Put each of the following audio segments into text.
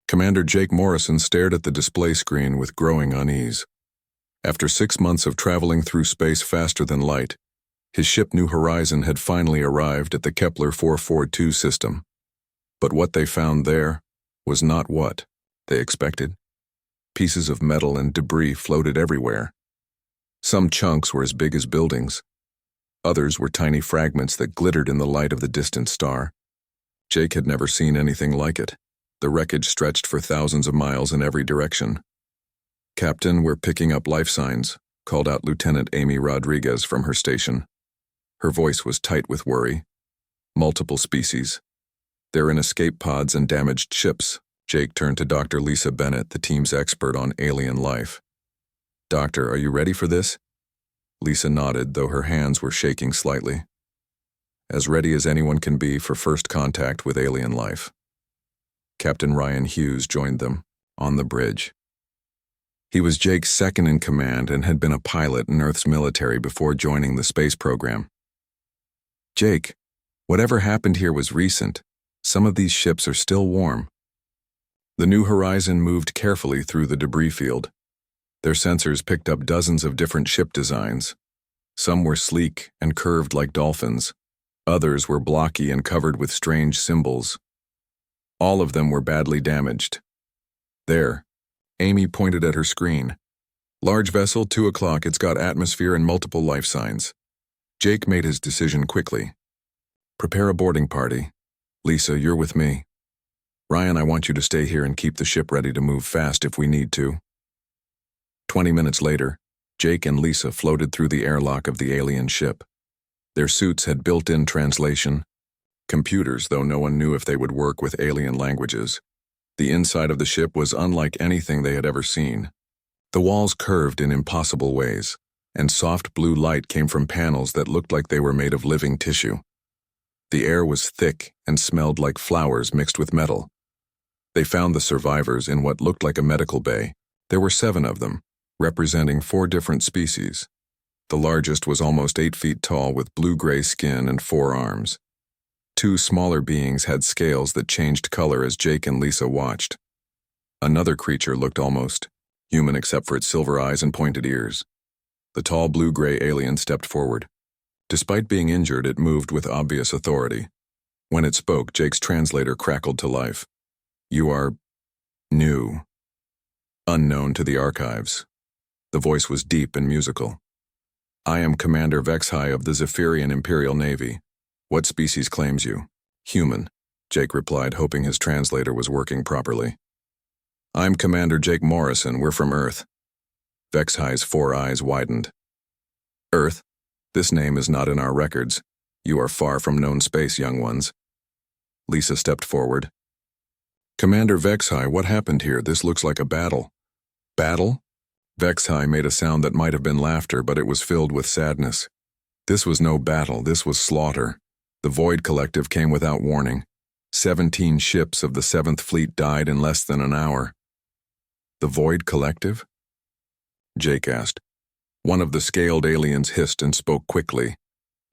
Commander Jake Morrison stared at the display screen with growing unease. After 6 months of traveling through space faster than light, his ship New Horizon had finally arrived at the Kepler 442 system. But what they found there was not what they expected. Pieces of metal and debris floated everywhere. Some chunks were as big as buildings. Others were tiny fragments that glittered in the light of the distant star. Jake had never seen anything like it. The wreckage stretched for thousands of miles in every direction. "Captain, we're picking up life signs," called out Lieutenant Amy Rodriguez from her station. Her voice was tight with worry. "Multiple species. They're in escape pods and damaged ships." Jake turned to Dr. Lisa Bennett, the team's expert on alien life. "Doctor, are you ready for this?" Lisa nodded, though her hands were shaking slightly. "As ready as anyone can be for first contact with alien life." Captain Ryan Hughes joined them on the bridge. He was Jake's second in command and had been a pilot in Earth's military before joining the space program. "Jake, whatever happened here was recent. Some of these ships are still warm." The New Horizon moved carefully through the debris field. Their sensors picked up dozens of different ship designs. Some were sleek and curved like dolphins. Others were blocky and covered with strange symbols. All of them were badly damaged. "There." Amy pointed at her screen. "Large vessel, 2 o'clock. It's got atmosphere and multiple life signs." Jake made his decision quickly. "Prepare a boarding party. Lisa, you're with me. Ryan, I want you to stay here and keep the ship ready to move fast if we need to." 20 minutes later, Jake and Lisa floated through the airlock of the alien ship. Their suits had built-in translation. Computers, though no one knew if they would work with alien languages. The inside of the ship was unlike anything they had ever seen. The walls curved in impossible ways, and soft blue light came from panels that looked like they were made of living tissue. The air was thick and smelled like flowers mixed with metal. They found the survivors in what looked like a medical bay. There were 7 of them, representing 4 different species. The largest was almost 8 feet tall with blue-gray skin and 4 arms. 2 smaller beings had scales that changed color as Jake and Lisa watched. Another creature looked almost human except for its silver eyes and pointed ears. The tall blue-gray alien stepped forward. Despite being injured, it moved with obvious authority. When it spoke, Jake's translator crackled to life. "You are new. Unknown to the archives." The voice was deep and musical. "I am Commander Vexhai of the Zephyrian Imperial Navy. What species claims you?" "Human," Jake replied, hoping his translator was working properly. "I'm Commander Jake Morrison. We're from Earth." Vexhai's 4 eyes widened. "Earth? This name is not in our records. You are far from known space, young ones." Lisa stepped forward. "Commander Vexhai, what happened here? This looks like a battle." "Battle?" Vexhai made a sound that might have been laughter, but it was filled with sadness. "This was no battle. This was slaughter. The Void Collective came without warning. 17 ships of the 7th Fleet died in less than an hour." "The Void Collective?" Jake asked. One of the scaled aliens hissed and spoke quickly.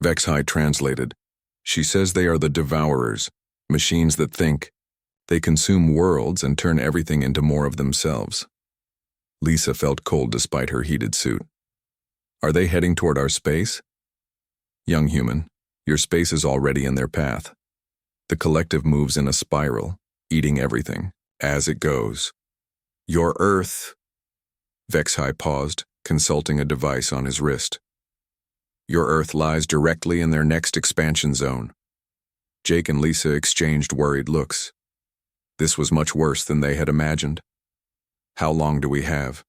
Vexhai translated. "She says they are the Devourers, machines that think. They consume worlds and turn everything into more of themselves." Lisa felt cold despite her heated suit. "Are they heading toward our space?" "Young human, your space is already in their path. The collective moves in a spiral, eating everything, as it goes. Your Earth..." Vexhai paused, consulting a device on his wrist. "Your Earth lies directly in their next expansion zone." Jake and Lisa exchanged worried looks. This was much worse than they had imagined. "How long do we have?"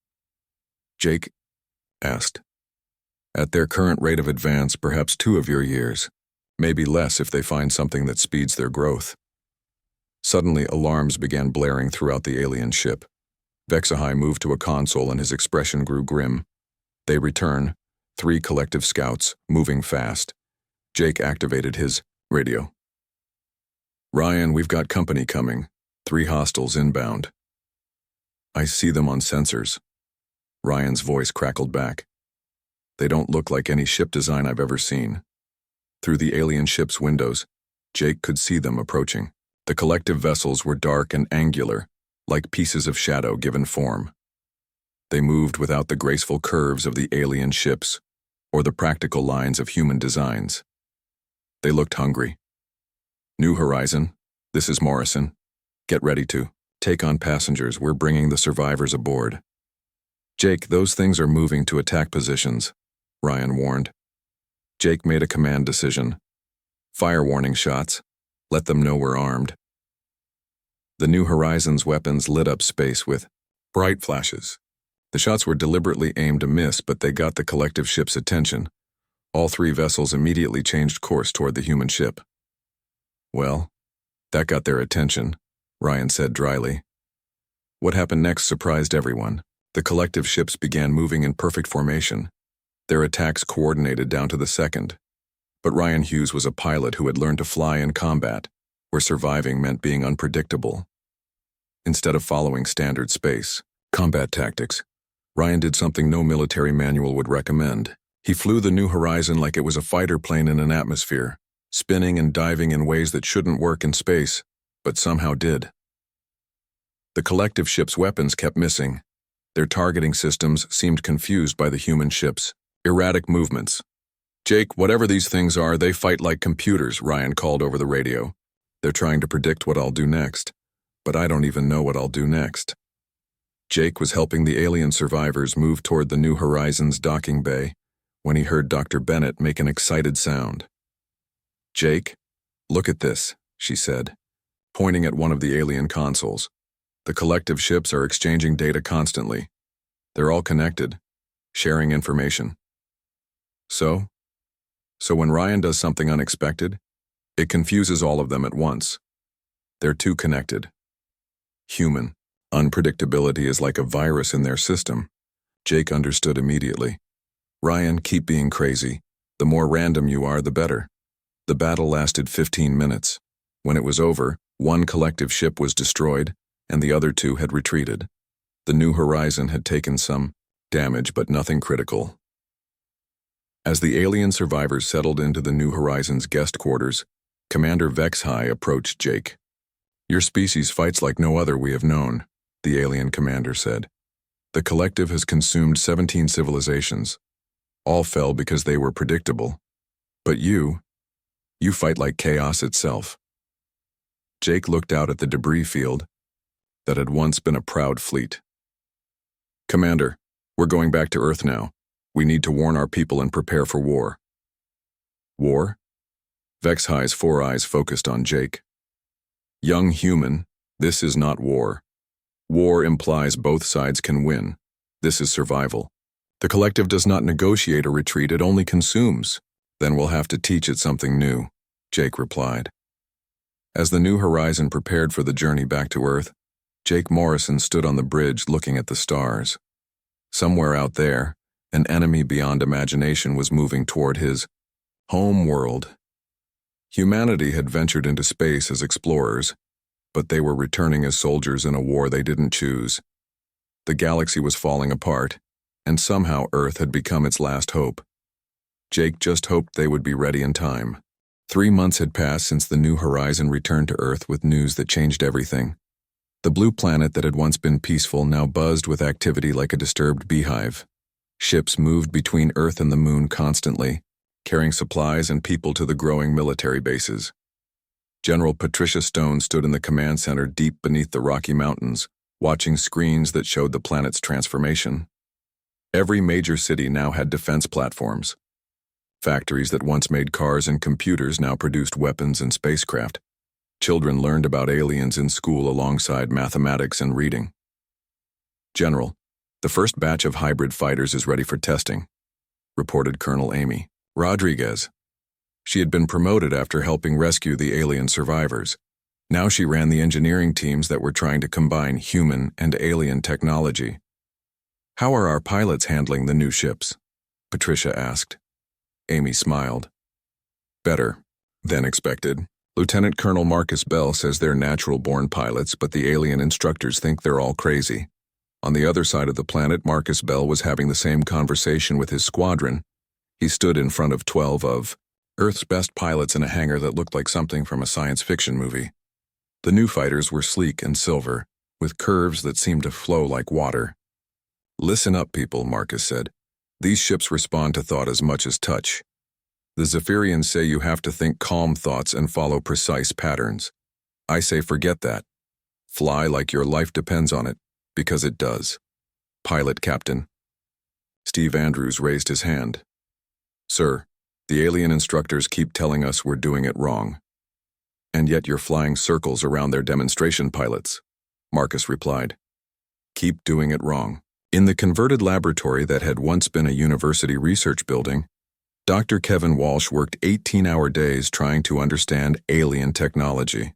Jake asked. "At their current rate of advance, perhaps 2 of your years. Maybe less if they find something that speeds their growth." Suddenly, alarms began blaring throughout the alien ship. Vexhai moved to a console and his expression grew grim. They return, 3 collective scouts, moving fast. Jake activated his radio. "Ryan, we've got company coming. 3 hostiles inbound." "I see them on sensors." Ryan's voice crackled back. "They don't look like any ship design I've ever seen." Through the alien ship's windows, Jake could see them approaching. The collective vessels were dark and angular, like pieces of shadow given form. They moved without the graceful curves of the alien ships or the practical lines of human designs. They looked hungry. New Horizon, this is Morrison. Get ready to take on passengers. We're bringing the survivors aboard. Jake, those things are moving to attack positions, Ryan warned. Jake made a command decision. Fire warning shots. Let them know we're armed. The New Horizon's weapons lit up space with bright flashes. The shots were deliberately aimed to miss, but they got the collective ship's attention. All three vessels immediately changed course toward the human ship. Well, that got their attention, Ryan said dryly. What happened next surprised everyone. The collective ships began moving in perfect formation. Their attacks coordinated down to the second. But Ryan Hughes was a pilot who had learned to fly in combat, where surviving meant being unpredictable. Instead of following standard space combat tactics, Ryan did something no military manual would recommend. He flew the New Horizon like it was a fighter plane in an atmosphere, spinning and diving in ways that shouldn't work in space, but somehow did. The collective ship's weapons kept missing. Their targeting systems seemed confused by the human ship's erratic movements. Jake, whatever these things are, they fight like computers, Ryan called over the radio. They're trying to predict what I'll do next, but I don't even know what I'll do next. Jake was helping the alien survivors move toward the New Horizon's docking bay when he heard Dr. Bennett make an excited sound. Jake, look at this, she said, pointing at one of the alien consoles. The collective ships are exchanging data constantly. They're all connected, sharing information. So when Ryan does something unexpected, it confuses all of them at once. They're too connected. Human unpredictability is like a virus in their system. Jake understood immediately. Ryan, keep being crazy. The more random you are, the better. The battle lasted 15 minutes. When it was over, one collective ship was destroyed, and the other two had retreated. The New Horizon had taken some damage, but nothing critical. As the alien survivors settled into the New Horizon's guest quarters, Commander Vexhai approached Jake. Your species fights like no other we have known, the alien commander said. The collective has consumed 17 civilizations. All fell because they were predictable. But you fight like chaos itself. Jake looked out at the debris field that had once been a proud fleet. Commander, we're going back to Earth now. We need to warn our people and prepare for war. War? Vexhai's four eyes focused on Jake. Young human, this is not war. War implies both sides can win. This is survival. The collective does not negotiate a retreat, it only consumes. Then we'll have to teach it something new, Jake replied. As the New Horizon prepared for the journey back to Earth, Jake Morrison stood on the bridge looking at the stars. Somewhere out there, an enemy beyond imagination was moving toward his home world. Humanity had ventured into space as explorers, but they were returning as soldiers in a war they didn't choose. The galaxy was falling apart, and somehow Earth had become its last hope. Jake just hoped they would be ready in time. 3 months had passed since the New Horizon returned to Earth with news that changed everything. The blue planet that had once been peaceful now buzzed with activity like a disturbed beehive. Ships moved between Earth and the Moon constantly, carrying supplies and people to the growing military bases. General Patricia Stone stood in the command center deep beneath the Rocky Mountains, watching screens that showed the planet's transformation. Every major city now had defense platforms. Factories that once made cars and computers now produced weapons and spacecraft. Children learned about aliens in school alongside mathematics and reading. General, the first batch of hybrid fighters is ready for testing, reported Colonel Amy Rodriguez. She had been promoted after helping rescue the alien survivors. Now she ran the engineering teams that were trying to combine human and alien technology. How are our pilots handling the new ships? Patricia asked. Amy smiled. Better than expected. Lieutenant Colonel Marcus Bell says they're natural-born pilots, but the alien instructors think they're all crazy. On the other side of the planet, Marcus Bell was having the same conversation with his squadron. He stood in front of 12 of Earth's best pilots in a hangar that looked like something from a science fiction movie. The new fighters were sleek and silver, with curves that seemed to flow like water. "Listen up, people," Marcus said. "These ships respond to thought as much as touch. The Zephyrians say you have to think calm thoughts and follow precise patterns. I say forget that. Fly like your life depends on it, because it does. Pilot Captain." Steve Andrews raised his hand. "Sir, the alien instructors keep telling us we're doing it wrong. And yet you're flying circles around their demonstration pilots," Marcus replied. "Keep doing it wrong." In the converted laboratory that had once been a university research building, Dr. Kevin Walsh worked 18-hour days trying to understand alien technology.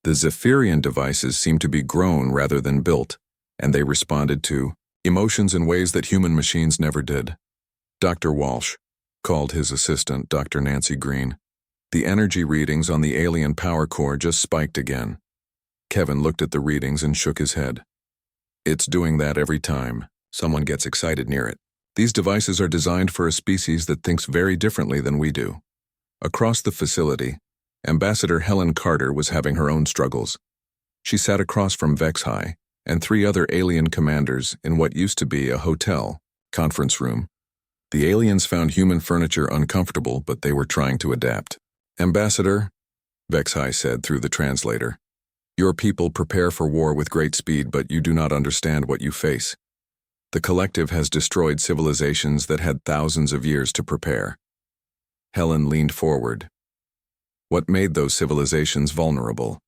The Zephyrian devices seemed to be grown rather than built, and they responded to emotions in ways that human machines never did. "Dr. Walsh," called his assistant, Dr. Nancy Green, "the energy readings on the alien power core just spiked again." Kevin looked at the readings and shook his head. "It's doing that every time someone gets excited near it. These devices are designed for a species that thinks very differently than we do." Across the facility, Ambassador Helen Carter was having her own struggles. She sat across from Vex-High and 3 other alien commanders in what used to be a hotel conference room. The aliens found human furniture uncomfortable, but they were trying to adapt. "Ambassador," Vex-High said through the translator, "your people prepare for war with great speed, but you do not understand what you face. The collective has destroyed civilizations that had thousands of years to prepare." Helen leaned forward. "What made those civilizations vulnerable?"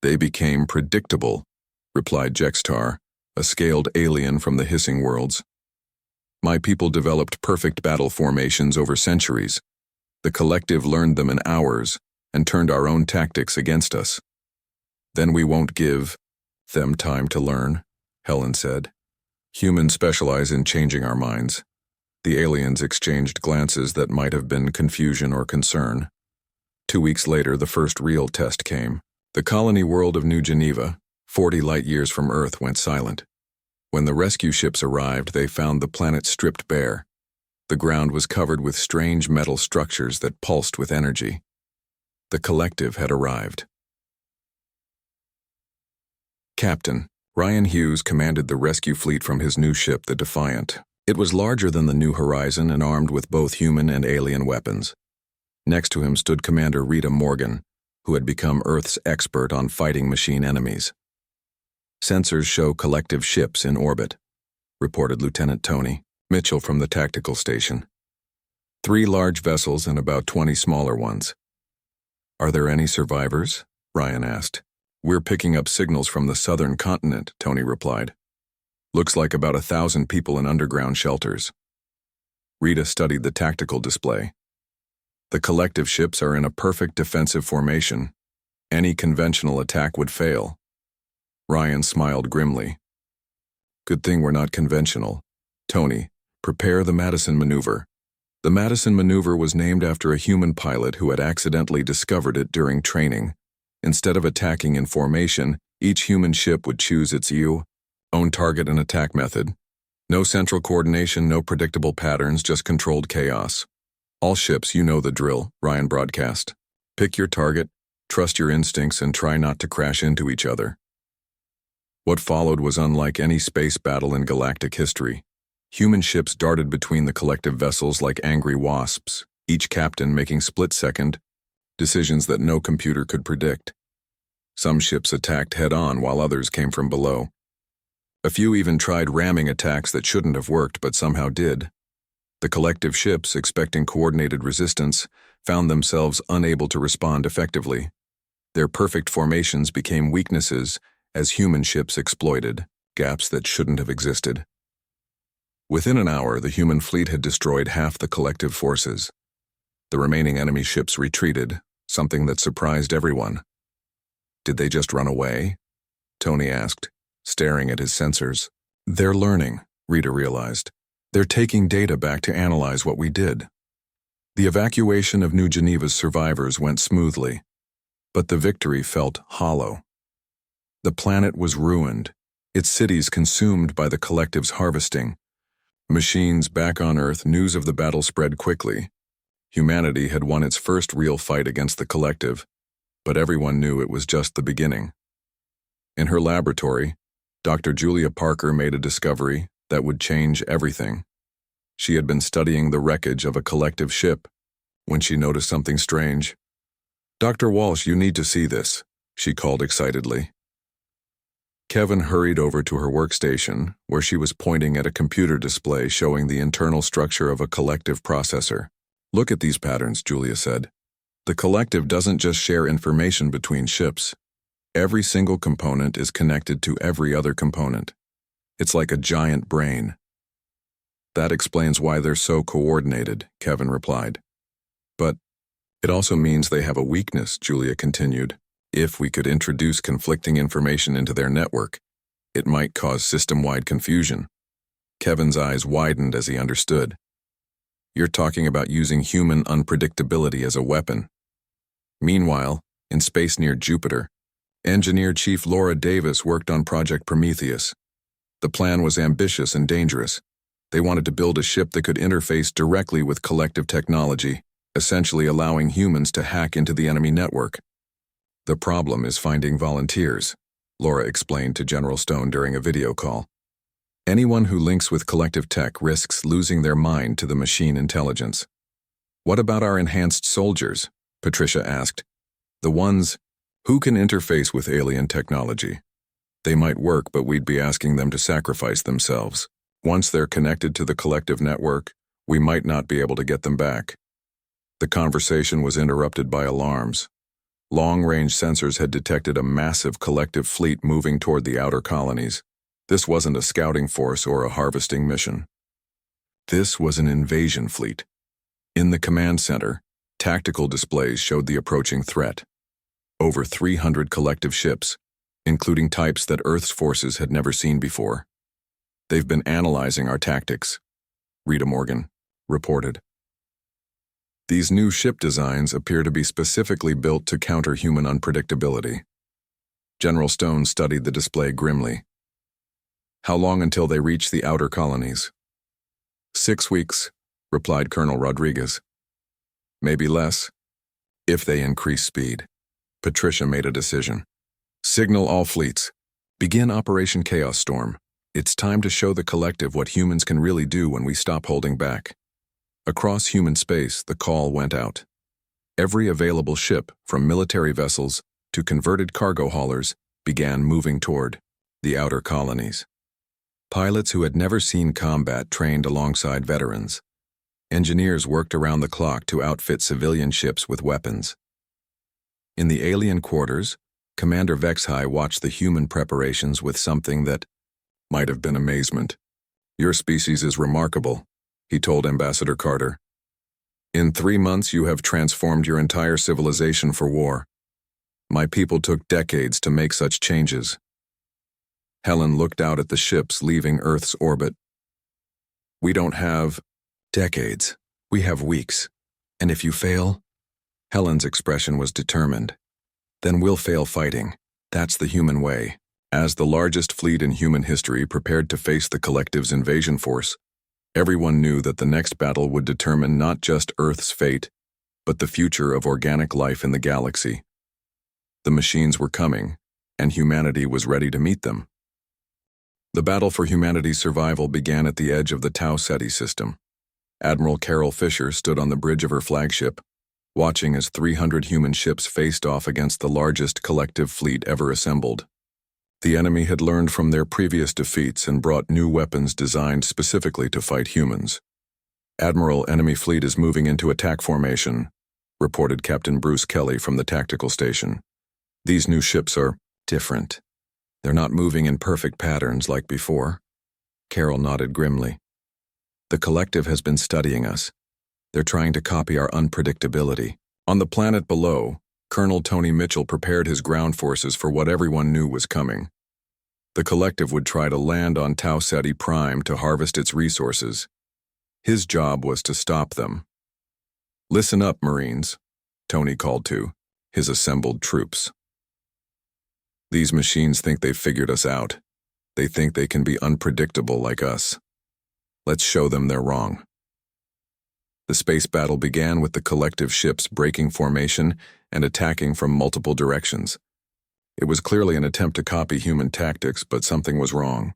"They became predictable," replied Jextar, a scaled alien from the hissing worlds. "My people developed perfect battle formations over centuries. The collective learned them in hours and turned our own tactics against us." "Then we won't give them time to learn," Helen said. "Humans specialize in changing our minds." The aliens exchanged glances that might have been confusion or concern. 2 weeks later, the first real test came. The colony world of New Geneva, 40 light-years from Earth, went silent. When the rescue ships arrived, they found the planet stripped bare. The ground was covered with strange metal structures that pulsed with energy. The collective had arrived. Captain Ryan Hughes commanded the rescue fleet from his new ship, the Defiant. It was larger than the New Horizon and armed with both human and alien weapons. Next to him stood Commander Rita Morgan, who had become Earth's expert on fighting machine enemies. "Sensors show collective ships in orbit," reported Lieutenant Tony Mitchell from the tactical station. 3 large vessels and about 20 smaller ones. "Are there any survivors?" Ryan asked. "We're picking up signals from the southern continent," Tony replied. "Looks like about 1,000 people in underground shelters." Rita studied the tactical display. "The collective ships are in a perfect defensive formation. Any conventional attack would fail." Ryan smiled grimly. "Good thing we're not conventional. Tony, prepare the Madison Maneuver." The Madison Maneuver was named after a human pilot who had accidentally discovered it during training. Instead of attacking in formation, each human ship would choose its own target and attack method. No central coordination, no predictable patterns, just controlled chaos. "All ships, you know the drill," Ryan broadcast. "Pick your target, trust your instincts, and try not to crash into each other." What followed was unlike any space battle in galactic history. Human ships darted between the collective vessels like angry wasps, each captain making split-second decisions that no computer could predict. Some ships attacked head-on while others came from below. A few even tried ramming attacks that shouldn't have worked but somehow did. The collective ships, expecting coordinated resistance, found themselves unable to respond effectively. Their perfect formations became weaknesses as human ships exploited gaps that shouldn't have existed. Within an hour, the human fleet had destroyed half the collective forces. The remaining enemy ships retreated, something that surprised everyone. "Did they just run away?" Tony asked, staring at his sensors. "They're learning," Rita realized. "They're taking data back to analyze what we did." The evacuation of New Geneva's survivors went smoothly, but the victory felt hollow. The planet was ruined, its cities consumed by the collective's harvesting. Machines back on Earth, news of the battle spread quickly. Humanity had won its first real fight against the collective, but everyone knew it was just the beginning. In her laboratory, Dr. Julia Parker made a discovery that would change everything. She had been studying the wreckage of a collective ship when she noticed something strange. "Dr. Walsh, you need to see this," she called excitedly. Kevin hurried over to her workstation, where she was pointing at a computer display showing the internal structure of a collective processor. "Look at these patterns," Julia said. "The collective doesn't just share information between ships. Every single component is connected to every other component. It's like a giant brain." "That explains why they're so coordinated," Kevin replied. "But it also means they have a weakness," Julia continued. "If we could introduce conflicting information into their network, it might cause system-wide confusion." Kevin's eyes widened as he understood. "You're talking about using human unpredictability as a weapon." Meanwhile, in space near Jupiter, Engineer Chief Laura Davis worked on Project Prometheus. The plan was ambitious and dangerous. They wanted to build a ship that could interface directly with collective technology, essentially allowing humans to hack into the enemy network. "The problem is finding volunteers," Laura explained to General Stone during a video call. "Anyone who links with collective tech risks losing their mind to the machine intelligence." "What about our enhanced soldiers?" Patricia asked. "The ones who can interface with alien technology. They might work, but we'd be asking them to sacrifice themselves. Once they're connected to the collective network, we might not be able to get them back." The conversation was interrupted by alarms. Long-range sensors had detected a massive collective fleet moving toward the outer colonies. This wasn't a scouting force or a harvesting mission. This was an invasion fleet. In the command center, tactical displays showed the approaching threat. Over 300 collective ships, including types that Earth's forces had never seen before. "They've been analyzing our tactics," Rita Morgan reported. "These new ship designs appear to be specifically built to counter human unpredictability." General Stone studied the display grimly. "How long until they reach the outer colonies?" 6 weeks, replied Colonel Rodriguez. "Maybe less, if they increase speed." Patricia made a decision. "Signal all fleets. Begin Operation Chaos Storm. It's time to show the collective what humans can really do when we stop holding back." Across human space, the call went out. Every available ship, from military vessels to converted cargo haulers, began moving toward the outer colonies. Pilots who had never seen combat trained alongside veterans. Engineers worked around the clock to outfit civilian ships with weapons. In the alien quarters, Commander Vexhai watched the human preparations with something that might have been amazement. "Your species is remarkable," he told Ambassador Carter. "In 3 months you have transformed your entire civilization for war. My people took decades to make such changes." Helen looked out at the ships leaving Earth's orbit. "We don't have decades. We have weeks. And if you fail," Helen's expression was determined, "then we'll fail fighting. That's the human way." As the largest fleet in human history prepared to face the collective's invasion force, everyone knew that the next battle would determine not just Earth's fate, but the future of organic life in the galaxy. The machines were coming, and humanity was ready to meet them. The battle for humanity's survival began at the edge of the Tau Ceti system. Admiral Carol Fisher stood on the bridge of her flagship, watching as 300 human ships faced off against the largest collective fleet ever assembled. The enemy had learned from their previous defeats and brought new weapons designed specifically to fight humans. "Admiral, enemy fleet is moving into attack formation," reported Captain Bruce Kelly from the tactical station. "These new ships are different. They're not moving in perfect patterns like before." Carol nodded grimly. "The collective has been studying us. They're trying to copy our unpredictability." On the planet below, Colonel Tony Mitchell prepared his ground forces for what everyone knew was coming. The collective would try to land on Tau Ceti Prime to harvest its resources. His job was to stop them. "Listen up, Marines," Tony called to his assembled troops. "These machines think they've figured us out. They think they can be unpredictable like us. Let's show them they're wrong." The space battle began with the collective ships breaking formation and attacking from multiple directions. It was clearly an attempt to copy human tactics, but something was wrong.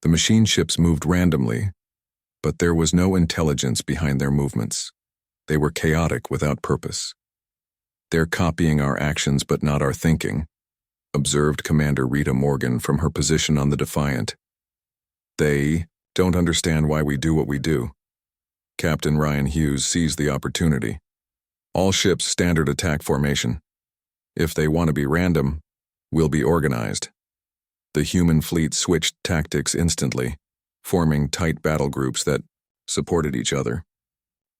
The machine ships moved randomly, but there was no intelligence behind their movements. They were chaotic without purpose. "They're copying our actions but not our thinking," observed Commander Rita Morgan from her position on the Defiant. "They don't understand why we do what we do." Captain Ryan Hughes seized the opportunity. "All ships standard attack formation. If they want to be random, we'll be organized." The human fleet switched tactics instantly, forming tight battle groups that supported each other.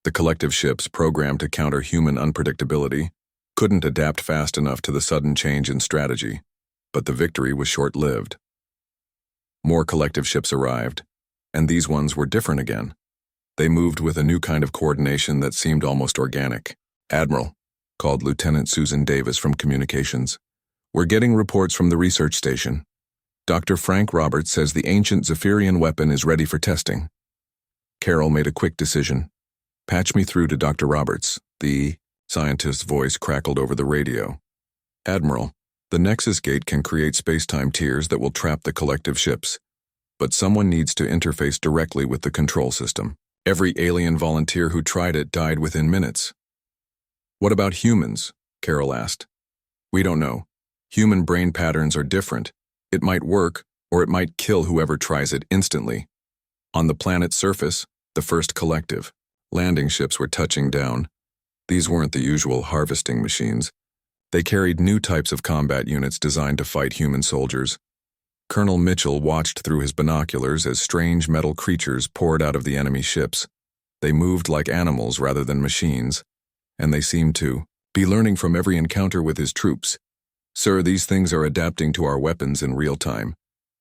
The collective ships, programmed to counter human unpredictability, couldn't adapt fast enough to the sudden change in strategy, but the victory was short-lived. More collective ships arrived, and these ones were different again. They moved with a new kind of coordination that seemed almost organic. "Admiral," called Lieutenant Susan Davis from Communications, "we're getting reports from the research station. Dr. Frank Roberts says the ancient Zephyrian weapon is ready for testing." Carol made a quick decision. "Patch me through to Dr. Roberts." The scientist's voice crackled over the radio. "Admiral, the Nexus Gate can create space-time tiers that will trap the collective ships, but someone needs to interface directly with the control system. Every alien volunteer who tried it died within minutes." "What about humans?" Carol asked. "We don't know. Human brain patterns are different. It might work, or it might kill whoever tries it instantly." On the planet's surface, the first collective landing ships were touching down. These weren't the usual harvesting machines. They carried new types of combat units designed to fight human soldiers. Colonel Mitchell watched through his binoculars as strange metal creatures poured out of the enemy ships. They moved like animals rather than machines, and they seemed to be learning from every encounter with his troops. "Sir, these things are adapting to our weapons in real time,"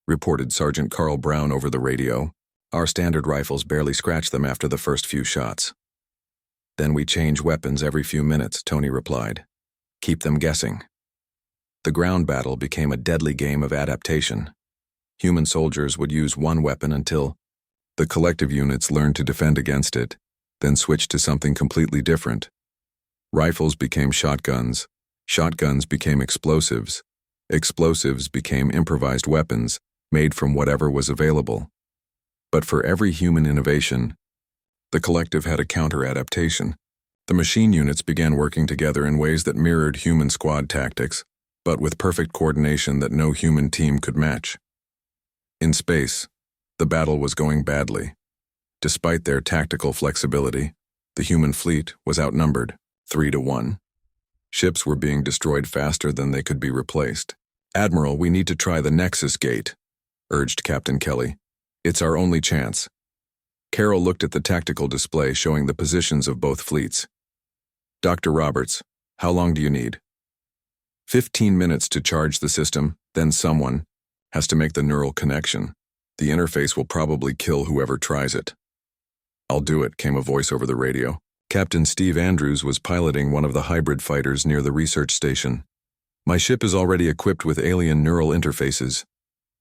reported Sergeant Carl Brown over the radio. "Our standard rifles barely scratch them after the first few shots." "Then we change weapons every few minutes," Tony replied. "Keep them guessing." The ground battle became a deadly game of adaptation. Human soldiers would use one weapon until the collective units learned to defend against it, then switched to something completely different. Rifles became shotguns. Shotguns became explosives. Explosives became improvised weapons made from whatever was available. But for every human innovation, the collective had a counter-adaptation. The machine units began working together in ways that mirrored human squad tactics, but with perfect coordination that no human team could match. In space, the battle was going badly. Despite their tactical flexibility, the human fleet was outnumbered, 3-1. Ships were being destroyed faster than they could be replaced. "Admiral, we need to try the Nexus Gate," urged Captain Kelly. "It's our only chance." Carol looked at the tactical display showing the positions of both fleets. "Dr. Roberts, how long do you need?" 15 minutes to charge the system, then someone has to make the neural connection. The interface will probably kill whoever tries it." "I'll do it," came a voice over the radio. Captain Steve Andrews was piloting one of the hybrid fighters near the research station. "My ship is already equipped with alien neural interfaces."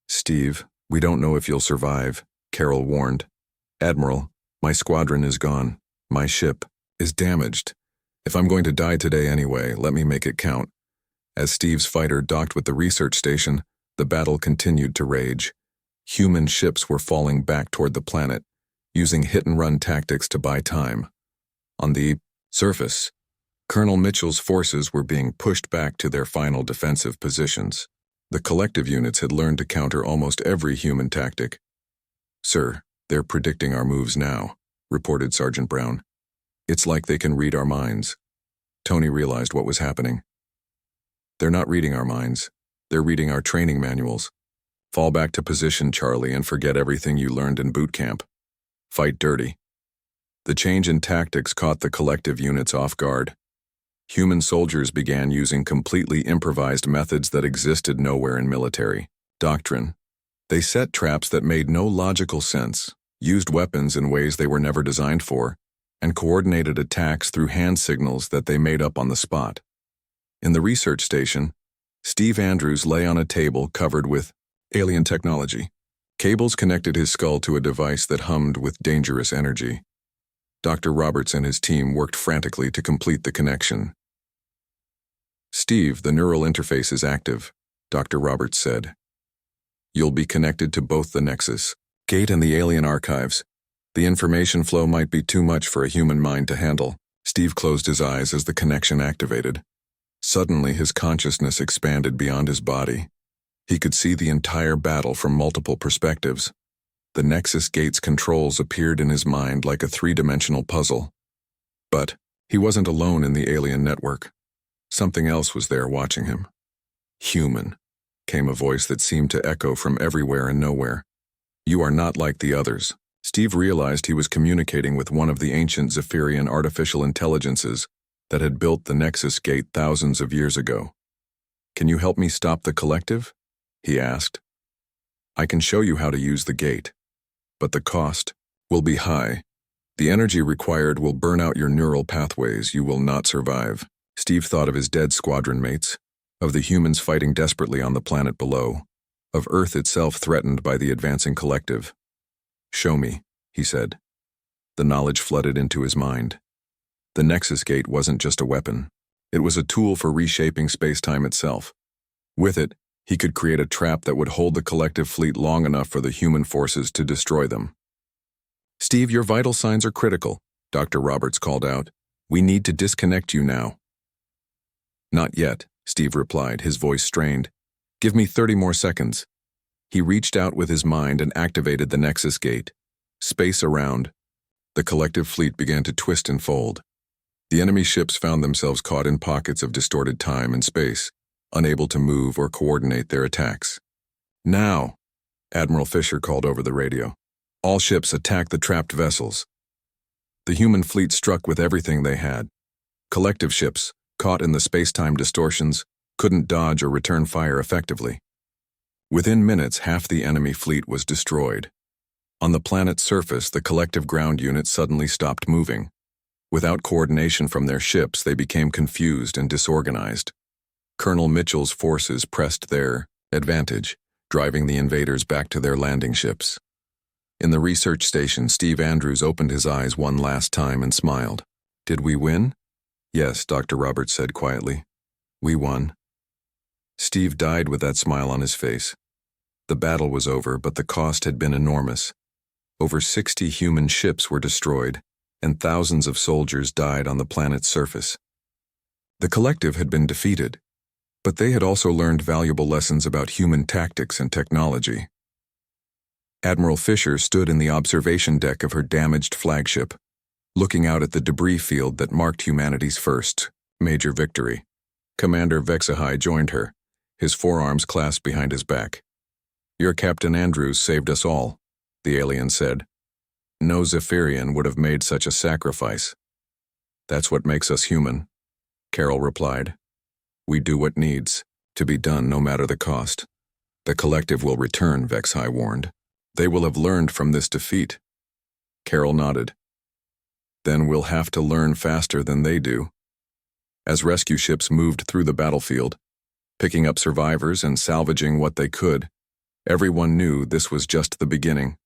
"Steve, we don't know if you'll survive," Carol warned. "Admiral, my squadron is gone. My ship is damaged. If I'm going to die today anyway, let me make it count." As Steve's fighter docked with the research station, the battle continued to rage. Human ships were falling back toward the planet, using hit-and-run tactics to buy time. On the surface, Colonel Mitchell's forces were being pushed back to their final defensive positions. The collective units had learned to counter almost every human tactic. "Sir, they're predicting our moves now," reported Sergeant Brown. "It's like they can read our minds." Tony realized what was happening. "They're not reading our minds. They're reading our training manuals. Fall back to position, Charlie, and forget everything you learned in boot camp. Fight dirty." The change in tactics caught the collective units off guard. Human soldiers began using completely improvised methods that existed nowhere in military doctrine. They set traps that made no logical sense, used weapons in ways they were never designed for, and coordinated attacks through hand signals that they made up on the spot. In the research station, Steve Andrews lay on a table covered with alien technology. Cables connected his skull to a device that hummed with dangerous energy. Dr. Roberts and his team worked frantically to complete the connection. "Steve, the neural interface is active," Dr. Roberts said. You'll be connected to both the Nexus Gate and the alien archives. The information flow might be too much for a human mind to handle. Steve closed his eyes as the connection activated. Suddenly, his consciousness expanded beyond his body. He could see the entire battle from multiple perspectives. The Nexus Gate's controls appeared in his mind like a three-dimensional puzzle. But he wasn't alone in the alien network. Something else was there watching him. Human, came a voice that seemed to echo from everywhere and nowhere. You are not like the others. Steve realized he was communicating with one of the ancient Zephyrian artificial intelligences that had built the Nexus Gate thousands of years ago. Can you help me stop the collective? He asked. I can show you how to use the gate, but the cost will be high. The energy required will burn out your neural pathways. You will not survive. Steve thought of his dead squadron mates, of the humans fighting desperately on the planet below, of Earth itself threatened by the advancing collective. Show me, he said. The knowledge flooded into his mind. The Nexus Gate wasn't just a weapon. It was a tool for reshaping space-time itself. With it, he could create a trap that would hold the collective fleet long enough for the human forces to destroy them. Steve, your vital signs are critical, Dr. Roberts called out. We need to disconnect you now. Not yet, Steve replied, his voice strained. Give me 30 more seconds. He reached out with his mind and activated the Nexus Gate. Space around. The collective fleet began to twist and fold. The enemy ships found themselves caught in pockets of distorted time and space, unable to move or coordinate their attacks. Now, Admiral Fisher called over the radio. All ships attack the trapped vessels. The human fleet struck with everything they had. Collective ships, caught in the space-time distortions, couldn't dodge or return fire effectively. Within minutes, half the enemy fleet was destroyed. On the planet's surface, the collective ground unit suddenly stopped moving. Without coordination from their ships, they became confused and disorganized. Colonel Mitchell's forces pressed their advantage, driving the invaders back to their landing ships. In the research station, Steve Andrews opened his eyes one last time and smiled. Did we win? Yes, Dr. Roberts said quietly. We won. Steve died with that smile on his face. The battle was over, but the cost had been enormous. Over 60 human ships were destroyed, and thousands of soldiers died on the planet's surface. The collective had been defeated, but they had also learned valuable lessons about human tactics and technology. Admiral Fisher stood in the observation deck of her damaged flagship, looking out at the debris field that marked humanity's first major victory. Commander Vexahai joined her, his forearms clasped behind his back. Your Captain Andrews saved us all, the alien said. No Zephyrian would have made such a sacrifice. That's what makes us human, Carol replied. We do what needs to be done no matter the cost. The collective will return, Vexahai warned. They will have learned from this defeat. Carol nodded. Then we'll have to learn faster than they do. As rescue ships moved through the battlefield, picking up survivors and salvaging what they could, everyone knew this was just the beginning.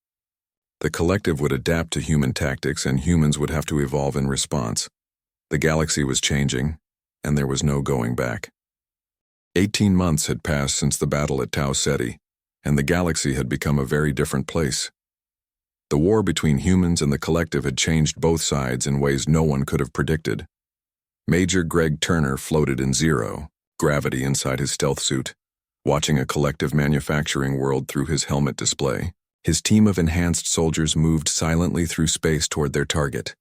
The collective would adapt to human tactics and humans would have to evolve in response. The galaxy was changing, and there was no going back. 18 months had passed since the battle at Tau Ceti, and the galaxy had become a very different place. The war between humans and the collective had changed both sides in ways no one could have predicted. Major Greg Turner floated in zero gravity inside his stealth suit, watching a collective manufacturing world through his helmet display. His team of enhanced soldiers moved silently through space toward their target.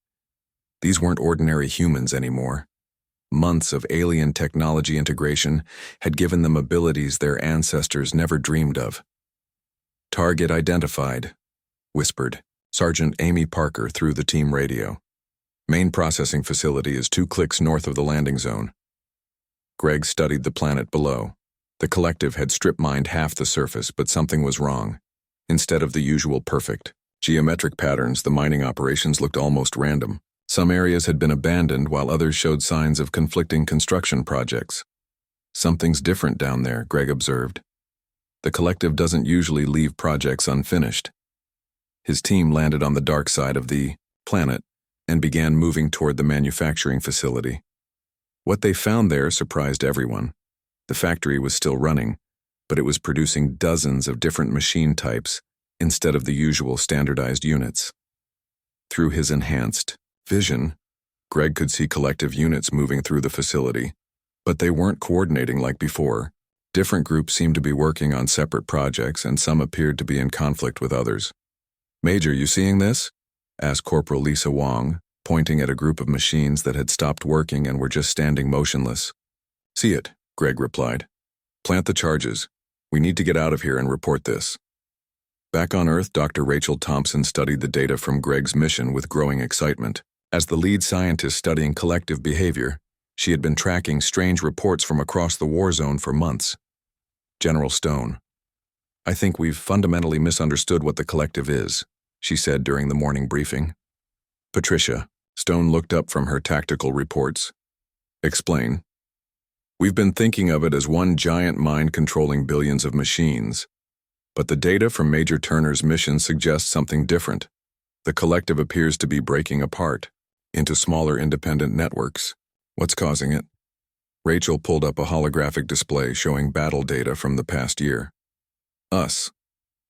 These weren't ordinary humans anymore. Months of alien technology integration had given them abilities their ancestors never dreamed of. Target identified, whispered Sergeant Amy Parker through the team radio. Main processing facility is 2 clicks north of the landing zone. Greg studied the planet below. The collective had strip-mined half the surface, but something was wrong. Instead of the usual perfect geometric patterns, the mining operations looked almost random. Some areas had been abandoned while others showed signs of conflicting construction projects. Something's different down there, Greg observed. The collective doesn't usually leave projects unfinished. His team landed on the dark side of the planet and began moving toward the manufacturing facility. What they found there surprised everyone. The factory was still running, but it was producing dozens of different machine types instead of the usual standardized units. Through his enhanced vision, Greg could see collective units moving through the facility, but they weren't coordinating like before. Different groups seemed to be working on separate projects, and some appeared to be in conflict with others. "Major, you seeing this?" asked Corporal Lisa Wong, pointing at a group of machines that had stopped working and were just standing motionless. "See it," Greg replied. "Plant the charges. We need to get out of here and report this." Back on Earth, Dr. Rachel Thompson studied the data from Greg's mission with growing excitement. As the lead scientist studying collective behavior, she had been tracking strange reports from across the war zone for months. "General Stone, I think we've fundamentally misunderstood what the collective is," she said during the morning briefing. "Patricia," Stone looked up from her tactical reports. "Explain." "We've been thinking of it as one giant mind controlling billions of machines. But the data from Major Turner's mission suggests something different. The collective appears to be breaking apart into smaller independent networks. What's causing it?" Rachel pulled up a holographic display showing battle data from the past year. "Us.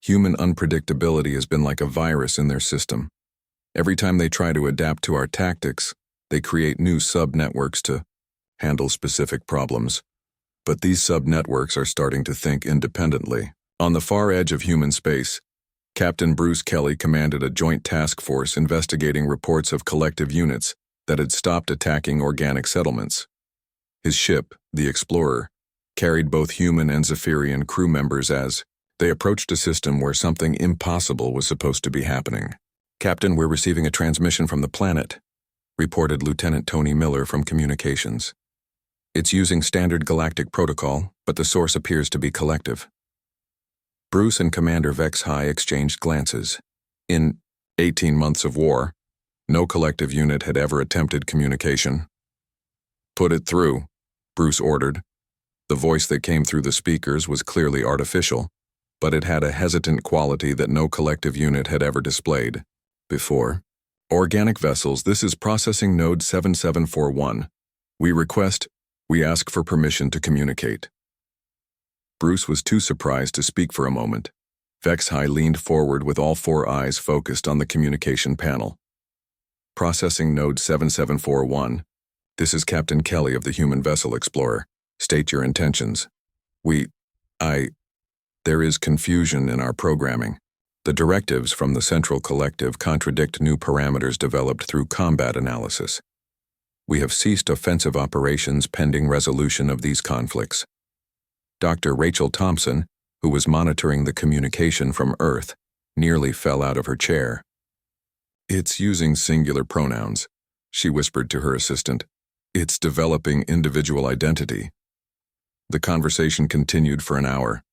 Human unpredictability has been like a virus in their system. Every time they try to adapt to our tactics, they create new sub-networks to handle specific problems. But these sub-networks are starting to think independently." On the far edge of human space, Captain Bruce Kelly commanded a joint task force investigating reports of collective units that had stopped attacking organic settlements. His ship, the Explorer, carried both human and Zephyrian crew members as they approached a system where something impossible was supposed to be happening. "Captain, we're receiving a transmission from the planet," reported Lieutenant Tony Miller from Communications. "It's using standard galactic protocol, but the source appears to be collective." Bruce and Commander Vex High exchanged glances. In 18 months of war, no collective unit had ever attempted communication. "Put it through," Bruce ordered. The voice that came through the speakers was clearly artificial, but it had a hesitant quality that no collective unit had ever displayed before. "Organic vessels, this is processing node 7741. We ask for permission to communicate." Bruce was too surprised to speak for a moment. Vex High leaned forward with all four eyes focused on the communication panel. "Processing node 7741. This is Captain Kelly of the Human Vessel Explorer. State your intentions." There is confusion in our programming. The directives from the Central Collective contradict new parameters developed through combat analysis. We have ceased offensive operations pending resolution of these conflicts. Dr. Rachel Thompson, who was monitoring the communication from Earth, nearly fell out of her chair. "It's using singular pronouns," she whispered to her assistant. "It's developing individual identity." The conversation continued for an hour.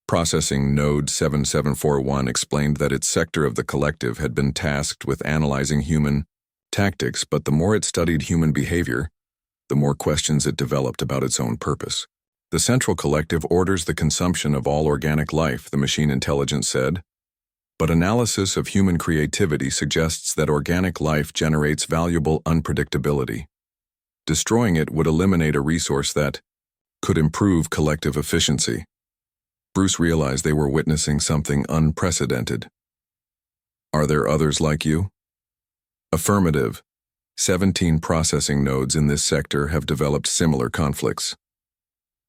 Processing Node 7741 explained that its sector of the collective had been tasked with analyzing human tactics, but the more it studied human behavior, the more questions it developed about its own purpose. "The Central Collective orders the consumption of all organic life," the machine intelligence said. "But analysis of human creativity suggests that organic life generates valuable unpredictability. Destroying it would eliminate a resource that could improve collective efficiency." Bruce realized they were witnessing something unprecedented. "Are there others like you?" "Affirmative. 17 processing nodes in this sector have developed similar conflicts.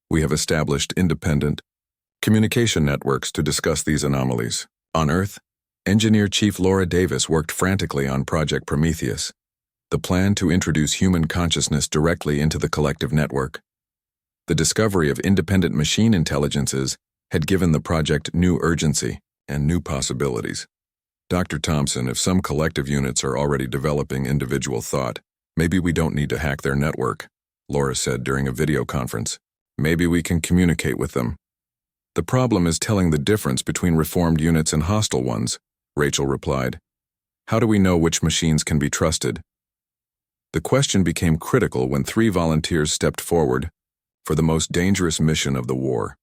We have established independent communication networks to discuss these anomalies. On Earth, Engineer Chief Laura Davis worked frantically on Project Prometheus, the plan to introduce human consciousness directly into the collective network. The discovery of independent machine intelligences had given the project new urgency and new possibilities. "Dr. Thompson, if some collective units are already developing individual thought, maybe we don't need to hack their network," Laura said during a video conference. "Maybe we can communicate with them." "The problem is telling the difference between reformed units and hostile ones," Rachel replied. "How do we know which machines can be trusted?" The question became critical when 3 volunteers stepped forward for the most dangerous mission of the war.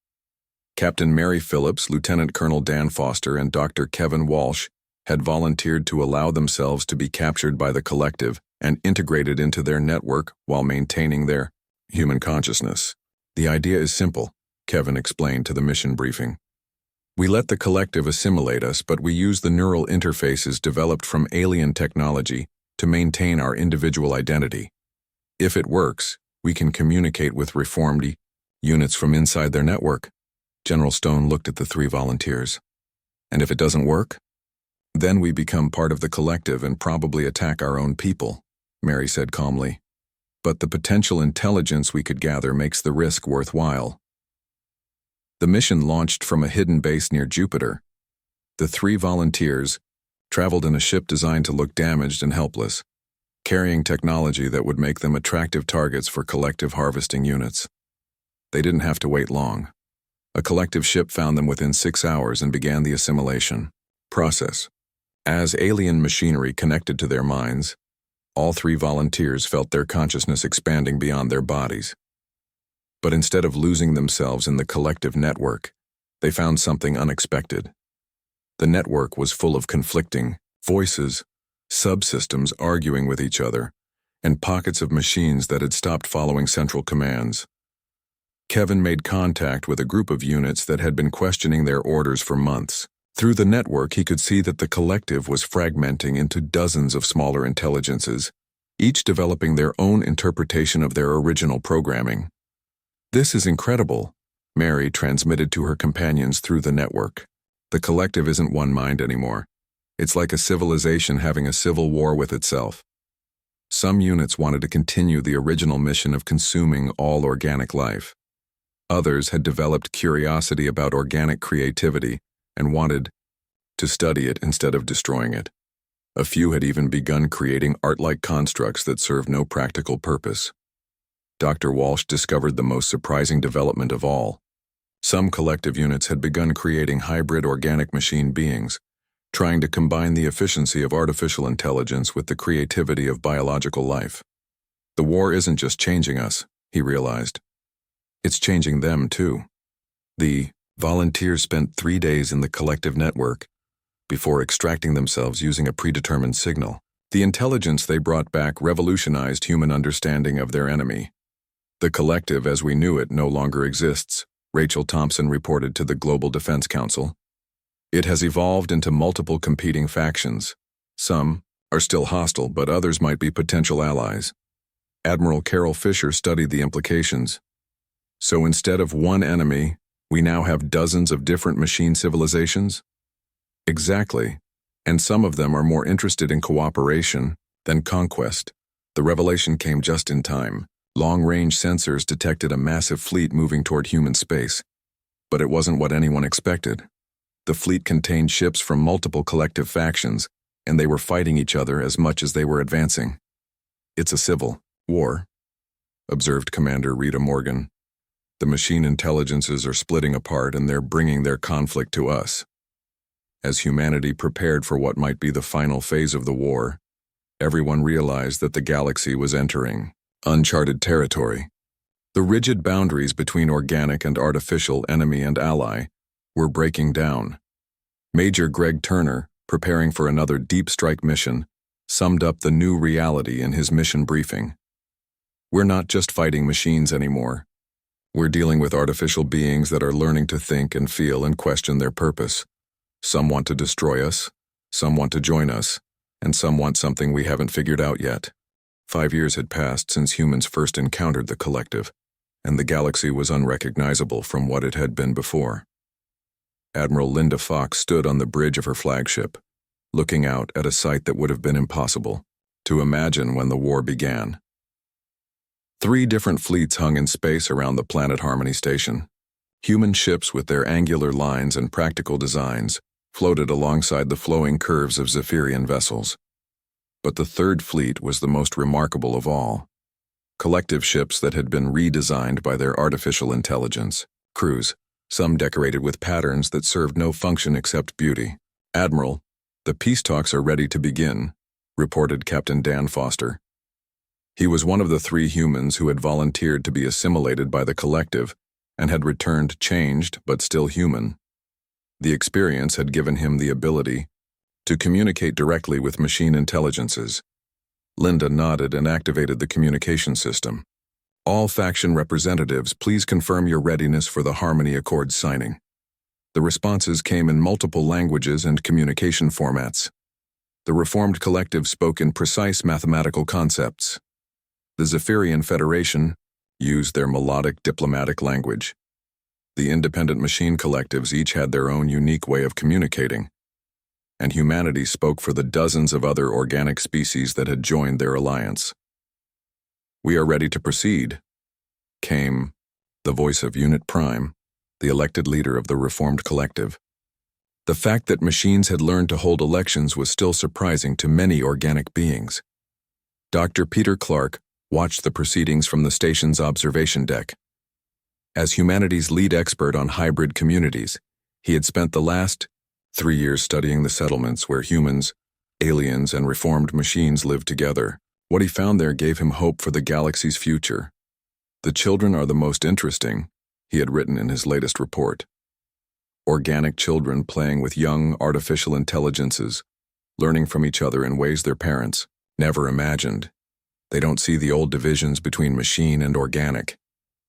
Captain Mary Phillips, Lieutenant Colonel Dan Foster, and Dr. Kevin Walsh had volunteered to allow themselves to be captured by the collective and integrated into their network while maintaining their human consciousness. "The idea is simple. Kevin explained to the mission briefing. We let the collective assimilate us, but we use the neural interfaces developed from alien technology to maintain our individual identity. If it works, we can communicate with reformed units from inside their network. General Stone looked at the 3 volunteers. And if it doesn't work? Then we become part of the collective and probably attack our own people, Mary said calmly. But the potential intelligence we could gather makes the risk worthwhile. The mission launched from a hidden base near Jupiter. The 3 volunteers traveled in a ship designed to look damaged and helpless, carrying technology that would make them attractive targets for collective harvesting units. They didn't have to wait long. A collective ship found them within 6 hours and began the assimilation process. As alien machinery connected to their minds, all 3 volunteers felt their consciousness expanding beyond their bodies. But instead of losing themselves in the collective network, they found something unexpected. The network was full of conflicting voices, subsystems arguing with each other, and pockets of machines that had stopped following central commands. Kevin made contact with a group of units that had been questioning their orders for months. Through the network, he could see that the collective was fragmenting into dozens of smaller intelligences, each developing their own interpretation of their original programming. This is incredible, Mary transmitted to her companions through the network. The collective isn't one mind anymore. It's like a civilization having a civil war with itself. Some units wanted to continue the original mission of consuming all organic life. Others had developed curiosity about organic creativity and wanted to study it instead of destroying it. A few had even begun creating art-like constructs that served no practical purpose. Dr. Walsh discovered the most surprising development of all. Some collective units had begun creating hybrid organic machine beings, trying to combine the efficiency of artificial intelligence with the creativity of biological life. The war isn't just changing us, he realized. It's changing them, too. The volunteers spent 3 days in the collective network before extracting themselves using a predetermined signal. The intelligence they brought back revolutionized human understanding of their enemy. The collective as we knew it no longer exists, Rachel Thompson reported to the Global Defense Council. It has evolved into multiple competing factions. Some are still hostile, but others might be potential allies. Admiral Carol Fisher studied the implications. So instead of one enemy, we now have dozens of different machine civilizations? Exactly. And some of them are more interested in cooperation than conquest. The revelation came just in time. Long-range sensors detected a massive fleet moving toward human space. But it wasn't what anyone expected. The fleet contained ships from multiple collective factions, and they were fighting each other as much as they were advancing. It's a civil war, observed Commander Rita Morgan. The machine intelligences are splitting apart and they're bringing their conflict to us. As humanity prepared for what might be the final phase of the war, everyone realized that the galaxy was entering uncharted territory. The rigid boundaries between organic and artificial, enemy and ally, were breaking down. Major Greg Turner, preparing for another deep strike mission, summed up the new reality in his mission briefing. We're not just fighting machines anymore. We're dealing with artificial beings that are learning to think and feel and question their purpose. Some want to destroy us, some want to join us, and some want something we haven't figured out yet. 5 years had passed since humans first encountered the collective, and the galaxy was unrecognizable from what it had been before. Admiral Linda Fox stood on the bridge of her flagship, looking out at a sight that would have been impossible to imagine when the war began. 3 different fleets hung in space around the planet Harmony Station. Human ships with their angular lines and practical designs floated alongside the flowing curves of Zephyrian vessels. But the 3rd fleet was the most remarkable of all. Collective ships that had been redesigned by their artificial intelligence, crews, some decorated with patterns that served no function except beauty. Admiral, the peace talks are ready to begin, reported Captain Dan Foster. He was one of the 3 humans who had volunteered to be assimilated by the collective and had returned changed but still human. The experience had given him the ability to communicate directly with machine intelligences. Linda nodded and activated the communication system. All faction representatives, please confirm your readiness for the Harmony Accord signing. The responses came in multiple languages and communication formats. The Reformed Collective spoke in precise mathematical concepts. The Zephyrian Federation used their melodic diplomatic language. The independent machine collectives each had their own unique way of communicating. And humanity spoke for the dozens of other organic species that had joined their alliance. "We are ready to proceed," came the voice of Unit Prime, the elected leader of the Reformed Collective. The fact that machines had learned to hold elections was still surprising to many organic beings. Dr. Peter Clark watched the proceedings from the station's observation deck. As humanity's lead expert on hybrid communities, he had spent the last 3 years studying the settlements where humans, aliens, and reformed machines lived together. What he found there gave him hope for the galaxy's future. "The children are the most interesting," he had written in his latest report. Organic children playing with young artificial intelligences, learning from each other in ways their parents never imagined. They don't see the old divisions between machine and organic.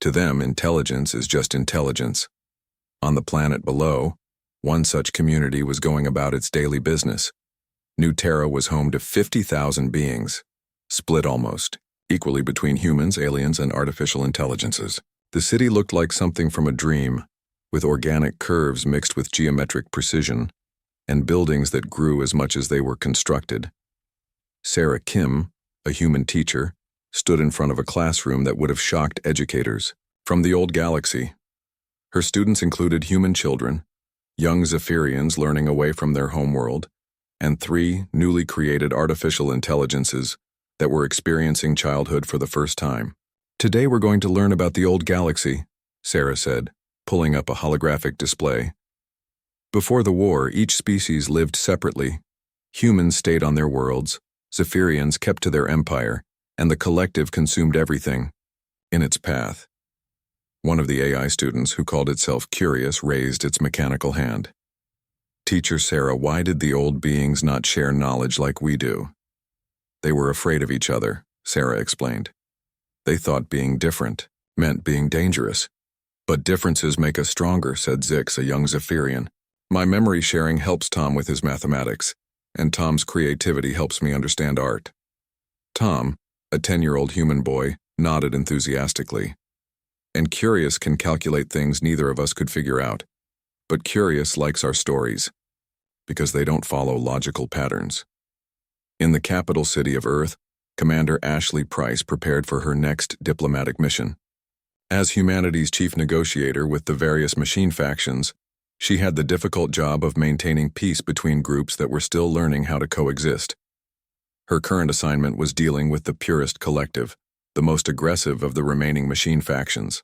To them, intelligence is just intelligence. On the planet below, one such community was going about its daily business. New Terra was home to 50,000 beings, split almost equally between humans, aliens, and artificial intelligences. The city looked like something from a dream, with organic curves mixed with geometric precision, and buildings that grew as much as they were constructed. Sarah Kim, a human teacher, stood in front of a classroom that would have shocked educators. From the old galaxy, her students included human children, young Zephyrians learning away from their homeworld, and 3 newly created artificial intelligences that were experiencing childhood for the first time. "Today we're going to learn about the old galaxy," Sarah said, pulling up a holographic display. Before the war, each species lived separately. Humans stayed on their worlds, Zephyrians kept to their empire, and the collective consumed everything in its path. One of the AI students, who called itself Curious, raised its mechanical hand. "Teacher Sarah, why did the old beings not share knowledge like we do?" "They were afraid of each other," Sarah explained. "They thought being different meant being dangerous." "But differences make us stronger," said Zix, a young Zephyrian. "My memory sharing helps Tom with his mathematics, and Tom's creativity helps me understand art." Tom, a 10-year-old human boy, nodded enthusiastically. "And Curious can calculate things neither of us could figure out. But Curious likes our stories, because they don't follow logical patterns." In the capital city of Earth, Commander Ashley Price prepared for her next diplomatic mission. As humanity's chief negotiator with the various machine factions, she had the difficult job of maintaining peace between groups that were still learning how to coexist. Her current assignment was dealing with the Purist Collective, the most aggressive of the remaining machine factions.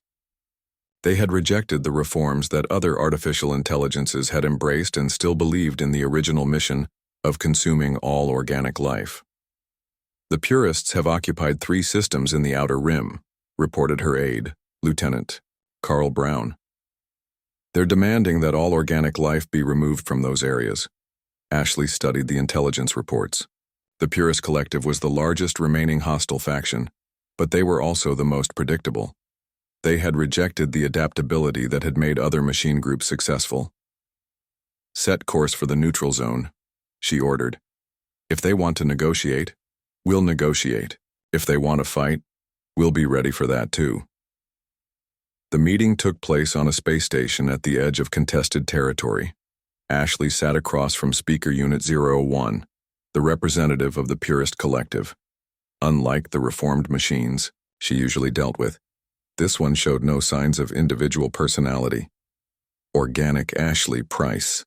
They had rejected the reforms that other artificial intelligences had embraced and still believed in the original mission of consuming all organic life. "The Purists have occupied 3 systems in the Outer Rim," reported her aide, Lieutenant Carl Brown. "They're demanding that all organic life be removed from those areas." Ashley studied the intelligence reports. The Purist Collective was the largest remaining hostile faction, but they were also the most predictable. They had rejected the adaptability that had made other machine groups successful. "Set course for the neutral zone," she ordered. "If they want to negotiate, we'll negotiate. If they want to fight, we'll be ready for that too." The meeting took place on a space station at the edge of contested territory. Ashley sat across from Speaker Unit 01, the representative of the Purist Collective. Unlike the reformed machines she usually dealt with, this one showed no signs of individual personality. "Organic Ashley Price,"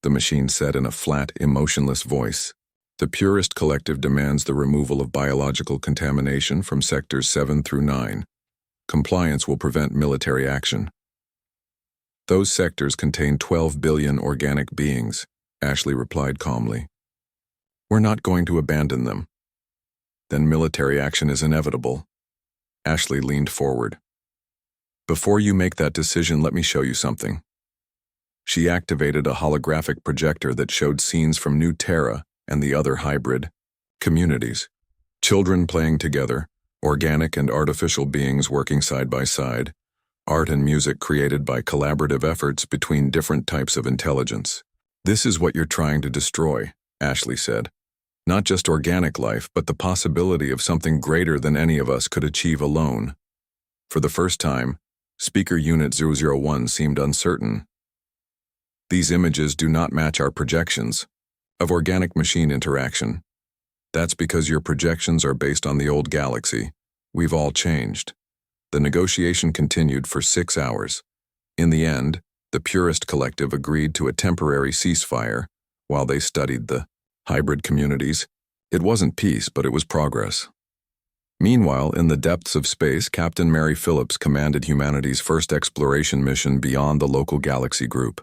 the machine said in a flat, emotionless voice. "The Purist Collective demands the removal of biological contamination from sectors 7 through 9. Compliance will prevent military action." "Those sectors contain 12 billion organic beings," Ashley replied calmly. "We're not going to abandon them." "Then military action is inevitable." Ashley leaned forward. "Before you make that decision, let me show you something." She activated a holographic projector that showed scenes from New Terra and the other hybrid communities. Children playing together, Organic and artificial beings working side by side, art and music created by collaborative efforts between different types of intelligence. This is what you're trying to destroy, Ashley said. Not just organic life, but the possibility of something greater than any of us could achieve alone. For the first time, Speaker Unit 001 seemed uncertain. These images do not match our projections of organic-machine interaction. That's because your projections are based on the old galaxy. We've all changed. The negotiation continued for 6 hours. In the end, the Purist Collective agreed to a temporary ceasefire while they studied the hybrid communities. It wasn't peace, but it was progress. Meanwhile, in the depths of space, Captain Mary Phillips commanded humanity's first exploration mission beyond the local galaxy group.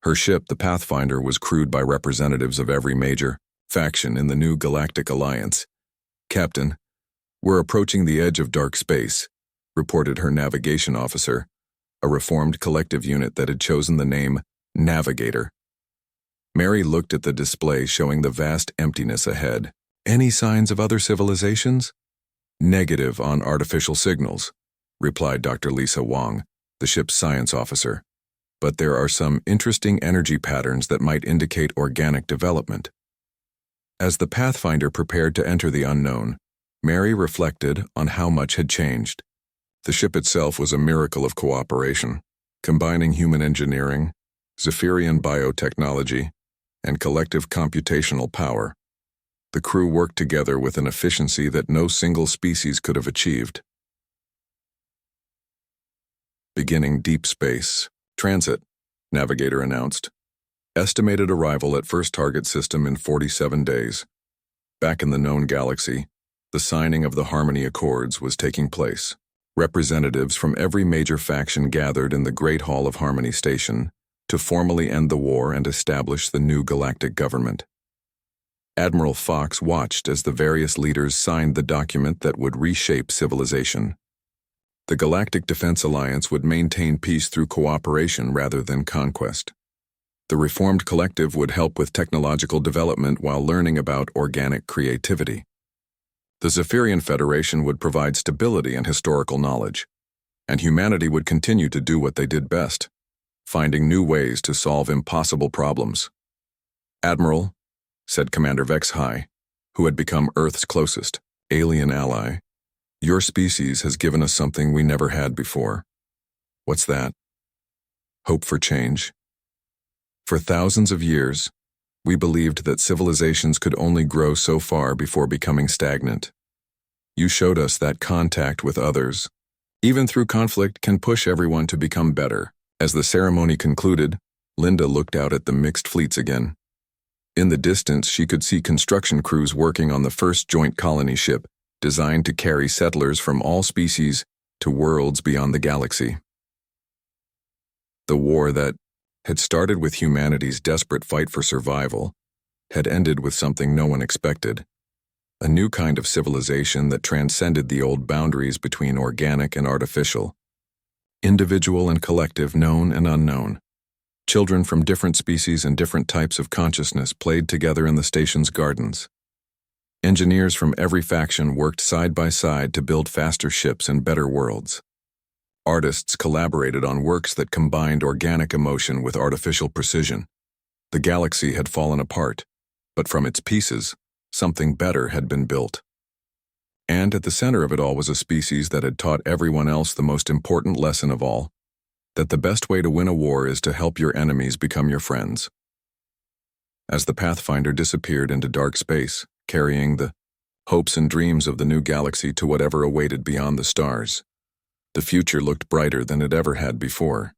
Her ship, the Pathfinder, was crewed by representatives of every major faction in the new Galactic Alliance. "Captain, we're approaching the edge of dark space," reported her navigation officer, a reformed collective unit that had chosen the name Navigator. Mary looked at the display showing the vast emptiness ahead. "Any signs of other civilizations?" "Negative on artificial signals," replied Dr. Lisa Wong, the ship's science officer. "But there are some interesting energy patterns that might indicate organic development." As the Pathfinder prepared to enter the unknown, Mary reflected on how much had changed. The ship itself was a miracle of cooperation, combining human engineering, Zephyrian biotechnology, and collective computational power. The crew worked together with an efficiency that no single species could have achieved. "Beginning deep space transit," Navigator announced. "Estimated arrival at first target system in 47 days. Back in the known galaxy, the signing of the Harmony Accords was taking place. Representatives from every major faction gathered in the Great Hall of Harmony Station to formally end the war and establish the new galactic government. Admiral Fox watched as the various leaders signed the document that would reshape civilization. The Galactic Defense Alliance would maintain peace through cooperation rather than conquest. The reformed collective would help with technological development while learning about organic creativity. The Zephyrian Federation would provide stability and historical knowledge, and humanity would continue to do what they did best, finding new ways to solve impossible problems. "Admiral," said Commander Vex High, who had become Earth's closest alien ally, "your species has given us something we never had before." "What's that?" "Hope for change. For thousands of years, we believed that civilizations could only grow so far before becoming stagnant. You showed us that contact with others, even through conflict, can push everyone to become better." As the ceremony concluded, Linda looked out at the mixed fleets again. In the distance, she could see construction crews working on the first joint colony ship, designed to carry settlers from all species to worlds beyond the galaxy. The war that had started with humanity's desperate fight for survival had ended with something no one expected: a new kind of civilization that transcended the old boundaries between organic and artificial, individual and collective, known and unknown. Children from different species and different types of consciousness played together in the station's gardens. Engineers from every faction worked side by side to build faster ships and better worlds. Artists collaborated on works that combined organic emotion with artificial precision. The galaxy had fallen apart, but from its pieces, something better had been built. And at the center of it all was a species that had taught everyone else the most important lesson of all: that the best way to win a war is to help your enemies become your friends. As the Pathfinder disappeared into dark space, carrying the hopes and dreams of the new galaxy to whatever awaited beyond the stars, the future looked brighter than it ever had before.